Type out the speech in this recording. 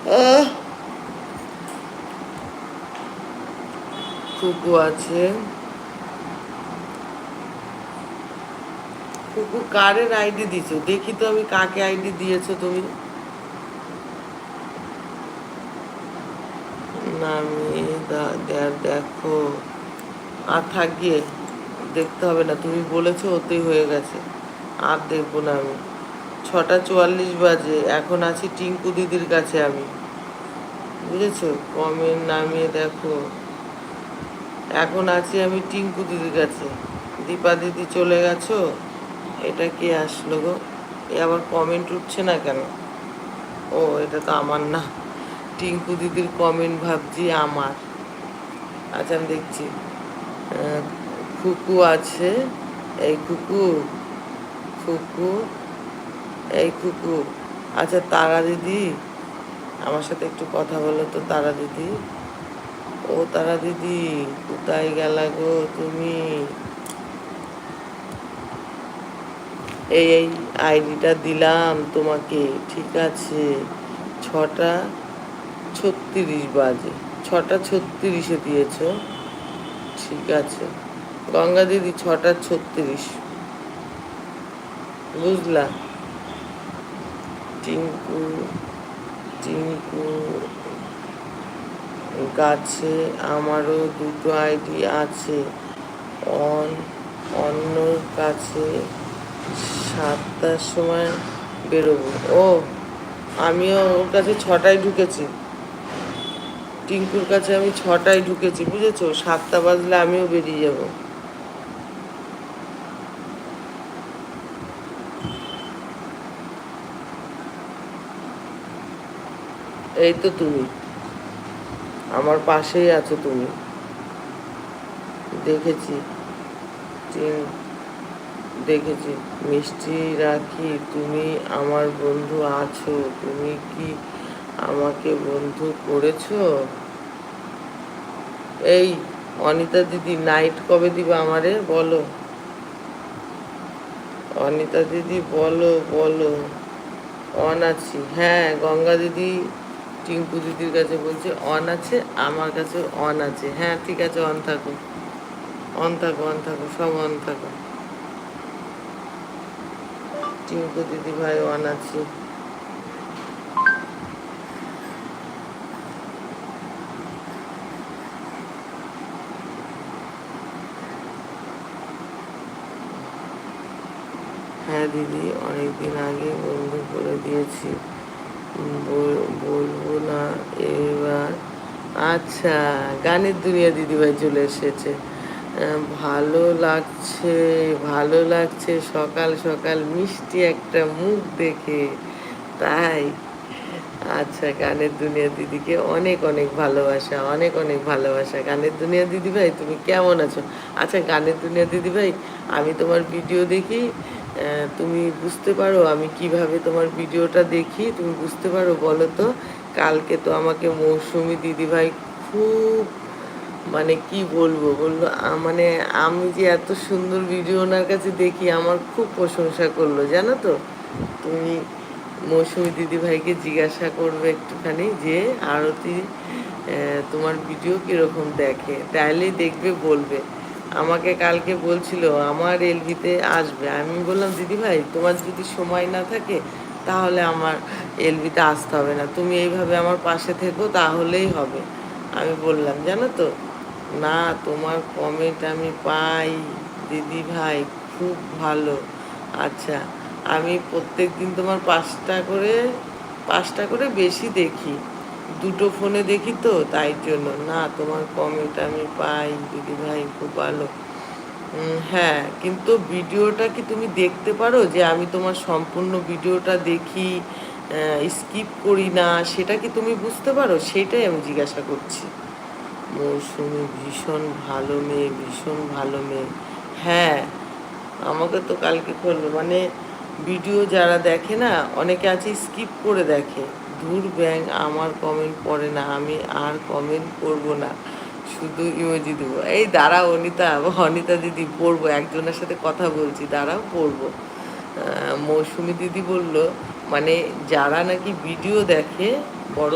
আহ, কুকু আছে। কুকু কারের আইডি দিছো? দেখি তো আমি কাকে আইডি দিয়েছো তুমি। না আমি দেখো, আর থাক গিয়ে, দেখতে হবে না, তুমি বলেছো ওতেই হয়ে গেছে, আর দেখবো না আমি। 6টা 44 বাজে, এখন আছি টিঙ্কু দিদির কাছে আমি, বুঝেছো? কমেন্ট নামিয়ে দেখো, এখন আছি আমি টিঙ্কু দিদির কাছে। দীপা দিদি চলে গেছো? এটা কে আসলো গো? এ আবার কমেন্ট উঠছে না কেন? ও, এটা তো আমার না, টিঙ্কু দিদির কমেন্ট ভাবছি আমার। আচ্ছা আমি দেখছি। খুকু আছে, এই খুকু, খুকু, এই খুকু। আচ্ছা তারা দিদি, আমার সাথে একটু কথা বলো তো তারা দিদি। ও তারা দিদি, কোথায় গেলা গো তুমি? এই আইডিটা দিলাম তোমাকে, ঠিক আছে? 6টা 36 বাজে, 6টা 36-এ দিয়েছ, ঠিক আছে। গঙ্গা দিদি 6টা 36, বুঝলা? টিঙ্কু, টিঙ্কু গাছে আমারও দুটো আইডি আছে, অন অন্যর কাছে 7টার সময় বেরোবো। ও, আমিও ওর কাছে 6টায় ঢুকেছি, টিঙ্কুর কাছে আমি 6টায় ঢুকেছি, বুঝেছো? 7টা বাজলে আমিও বেরিয়ে যাব। এই তো তুমি আমার পাশেই আছো তুমি, দেখেছি, দেখেছি। মিষ্টি রাখি, তুমি আমার বন্ধু আছো, তুমি কি আমাকে বন্ধু করেছো? এই অনিতা দিদি, নাইট কবে দিবা আমারে বলো? অনিতা দিদি বলো বলো। অন আছি, হ্যাঁ। গঙ্গা দিদি টিঙ্কু দিদির কাছে বলছে অন আছে, আমার কাছে অন আছে। হ্যাঁ ঠিক আছে, অন থাকো, অন থাকো, অন থাকো, সব অন থাকো। টিঙ্কু দিদি ভাই অন আছি। হ্যাঁ দিদি, অনেকদিন আগে বন্ধ করে দিয়েছি, বলবো না এবার। আচ্ছা, গানের দুনিয়া দিদিভাই চলে এসেছে। ভালো লাগছে, ভালো লাগছে সকাল সকাল মিষ্টি একটা মুখ দেখে, তাই? আচ্ছা, গানের দুনিয়া দিদিকে অনেক অনেক ভালোবাসা, অনেক অনেক ভালোবাসা। গানের দুনিয়া দিদিভাই তুমি কেমন আছো? আচ্ছা গানের দুনিয়া দিদিভাই, আমি তোমার ভিডিও দেখি, তুমি বুঝতে পারো আমি কিভাবে তোমার ভিডিওটা দেখি, তুমি বুঝতে পারো বলো তো? কালকে তো আমাকে মৌসুমি দিদিভাই খুব, মানে কি বলবো, বললো মানে আমি যে এত সুন্দর ভিডিও ওনার কাছে দেখি, আমার খুব প্রশংসা করলো, জানো তো? তুমি মৌসুমি দিদিভাইকে জিজ্ঞাসা করবে একটুখানি যে আরতি তোমার ভিডিও কীরকম দেখে, তাহলেই দেখবে বলবে। আমাকে কালকে বলছিল আমার এলবিতে আসবে, আমি বললাম দিদিভাই তোমার যদি সময় না থাকে তাহলে আমার এলবিতে আসতে হবে না, তুমি এইভাবে আমার পাশে থেকো তাহলেই হবে, আমি বললাম, জানো তো? না, তোমার কমেন্ট আমি পাই দিদিভাই, খুব ভালো। আচ্ছা, আমি প্রত্যেক দিন তোমার 5টা করে বেশি দেখি, দুটো ফোনে দেখি তো তাই জন্য। না, তোমার কমেন্ট আমি পাই দিদিভাই, খুব ভালো। হ্যাঁ, কিন্তু ভিডিওটা কি তুমি দেখতে পারো যে আমি তোমার সম্পূর্ণ ভিডিওটা দেখি, স্কিপ করি না, সেটা কি তুমি বুঝতে পারো? সেটাই আমি জিজ্ঞাসা করছি। মৌসুমি ভীষণ ভালো মেয়ে, ভীষণ ভালো মেয়ে। হ্যাঁ, আমাকে তো কালকে করলো, মানে ভিডিও যারা দেখে না, অনেকে আছে স্কিপ করে দেখে। ধুর ব্যাং, আমার কমেন্ট পড়ে না, আমি আর কমেন্ট করব না, শুধু ইমোজি দেবো। এই দাঁড়াও অনিতা, অনিতা দিদি পড়বো, একজনের সাথে কথা বলছি, দাঁড়াও পড়বো। মৌসুমি দিদি বলল, মানে যারা নাকি ভিডিও দেখে, বড়